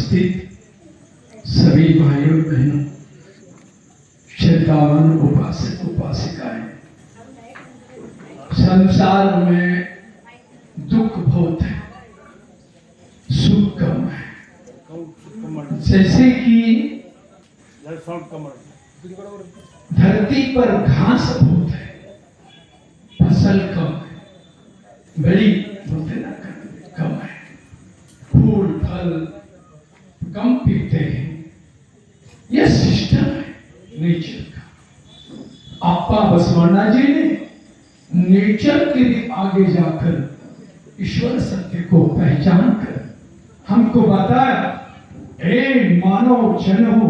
उपस्थित सभी भाइयों बहनों, श्रद्धावान उपासक उपासिकाएं, संसार में दुख बहुत है, सुख कम है। जैसे कि धरती पर घास बहुत है, फसल कम है, बड़ी बोलते ना कम है, फूल फल कम पीते हैं। यह सिस्टम है नेचर का। आपा बसवण्णा जी ने नेचर के भी आगे जाकर ईश्वर सत्य को पहचान कर हमको बताया, ए मानव जनो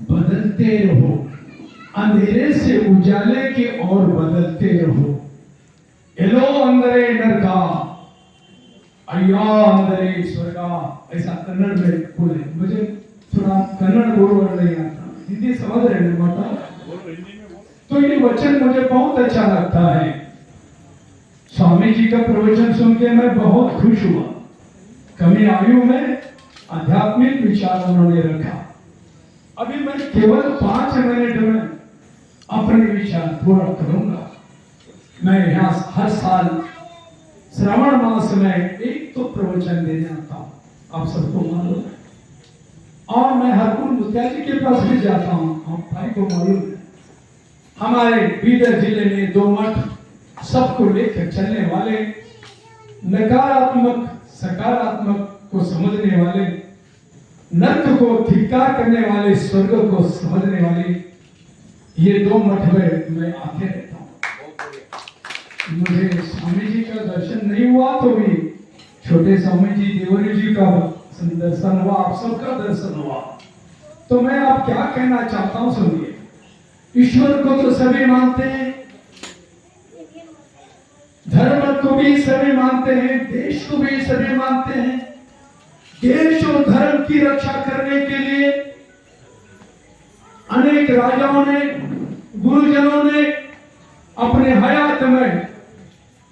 बदलते रहो, अंधेरे से उजाले की ओर बदलते रहो। एलो अंदरे नरका अय्या अंदरे स्वर्गा, ऐसा कन्नड़ में बोले। मुझे थोड़ा कन्नड़ बोलना नहीं आता, हिंदी समझ रहे हैं माता? तो ये वचन मुझे बहुत अच्छा लगता है। स्वामी जी का प्रवचन सुन के मैं बहुत खुश हुआ। कमी आयु में आध्यात्मिक विचार उन्होंने रखा। अभी मैं केवल 5 मिनट में अपने विचार पूरा करूंगा। मैं यहाँ हर साल श्रावण मास में एक तो प्रवचन देने आता हूँ, आप सबको मालूम है। और मैं हरपुर मुखिया जी के पास भी जाता हूँ, आप भाई को मालूम है। हमारे बीदर जिले में 2 मठ सबको लेकर चलने वाले, नकारात्मक सकारात्मक को समझने वाले, नर्क को धिक्कार करने वाले, स्वर्ग को समझने वाले, ये 2 मठ में मैं आते रहता हूँ। मुझे स्वामी जी का दर्शन नहीं हुआ तो भी छोटे स्वामी जी देवरी जी का दर्शन हुआ, आप सबका दर्शन हुआ। तो मैं आप क्या कहना चाहता हूँ सुनिए। ईश्वर को तो सभी मानते हैं, धर्म को भी सभी मानते हैं, देश को भी सभी मानते हैं। देश और धर्म की रक्षा करने के लिए अनेक राजाओं ने, गुरुजनों ने अपने हयात में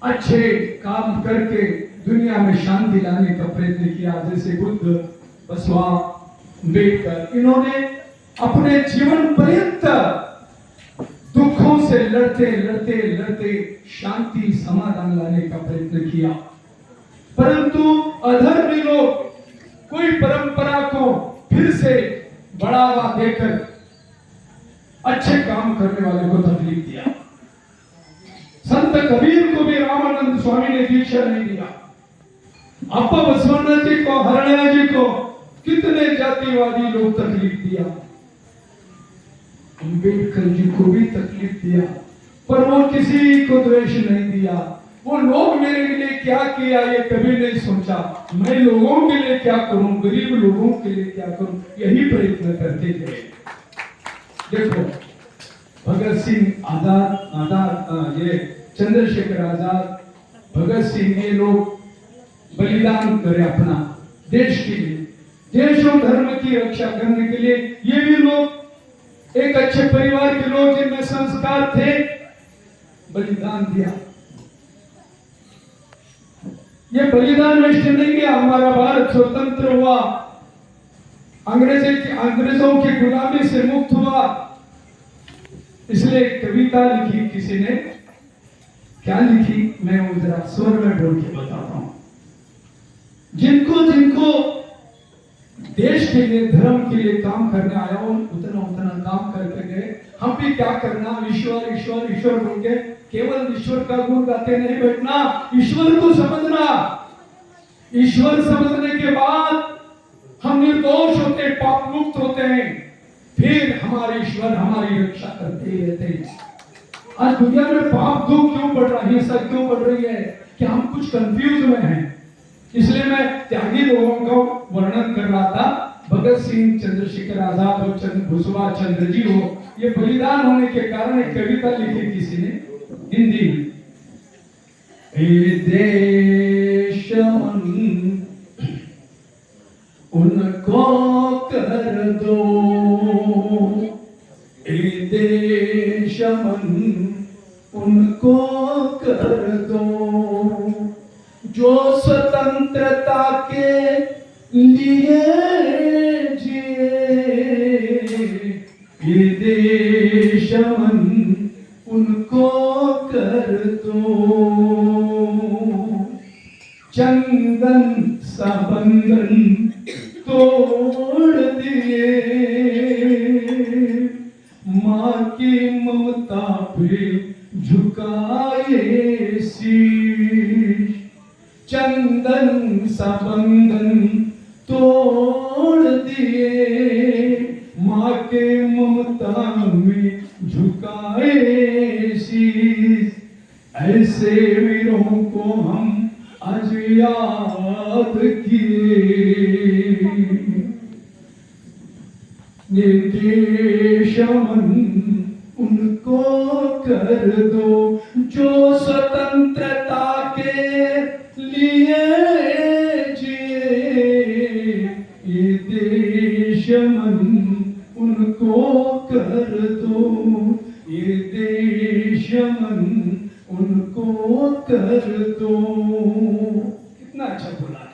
अच्छे काम करके दुनिया में शांति लाने का प्रयत्न किया। जैसे बुद्ध, बसवा, अम्बेडकर, इन्होंने अपने जीवन पर्यंत दुखों से लड़ते लड़ते लड़ते शांति समाधान लाने का प्रयत्न किया। परंतु अधर्मी लोग कोई परंपरा को फिर से बढ़ावा देकर अच्छे काम करने वाले को तकलीफ दिया। संत कबीर को भी रामानंद स्वामी ने दीक्षा नहीं दिया। अप्पा बसवण्णा जी को, हरणया जी को कितने जातिवादी लोग तकलीफ दिया। अम्बेडकर जी को भी तकलीफ दिया, पर वो किसी को द्वेष नहीं दिया। वो लोग मेरे लिए क्या किया ये कभी नहीं सोचा। मैं लोगों के लिए क्या करूं, गरीब लोगों के लिए क्या करूं, यही प्रयत्न करते थे। देखो भगत सिंह आजाद, ये चंद्रशेखर आजाद, भगत सिंह, ये लोग बलिदान करे अपना देश के लिए, देश और धर्म की रक्षा करने के लिए। ये भी लोग एक अच्छे परिवार के लोग जिनमें संस्कार थे, बलिदान दिया। ये बलिदान नष्ट नहीं किया। हमारा भारत स्वतंत्र हुआ, अंग्रेजों की गुलामी से मुक्त हुआ। इसलिए कविता लिखी किसी ने, क्या लिखी मैं वो जरा स्वर में बोल के बताता हूं। जिनको जिनको देश के लिए, धर्म के लिए काम करने आया हो, उतना उतना काम करके गए। हम भी क्या करना, ईश्वर ईश्वर ईश्वर बोल के केवल ईश्वर का गुण गाते नहीं बैठना, ईश्वर को समझना। ईश्वर समझने के बाद हम निर्दोष होते, पाप मुक्त होते हैं। फिर हमारे ईश्वर हमारी रक्षा करते रहते हैं। आज दुनिया में पाप दुख क्यों बढ़ रहा है, हिंसा क्यों बढ़ रही है कि हम कुछ कंफ्यूज में हैं। इसलिए मैं त्यागी लोगों को वर्णन कर रहा था। भगत सिंह, चंद्रशेखर आजाद हो, सुभाष चंद्र जी हो, ये बलिदान होने के कारण एक कविता लिखी किसी ने हिंदी में। देश उनको कर दो, देश उनको कर दो, जो स्वतंत्रता के लिए ये देश मन उनको कर दो। चंदन सा बंधन तोड़ दिए, माँ की ममता पे झुकाए शीश। चंदन सा बंधन तोड़ दिए, माँ के ममता में झुकाए शीश। ऐसे वीरों को हम आज याद किए। निर्देशमन उनको कर दो जो स्वतंत्रता के लिए जिए। ये देशमन उनको कर दो, ये देशमन उनको कर दो। कितना अच्छा बोला।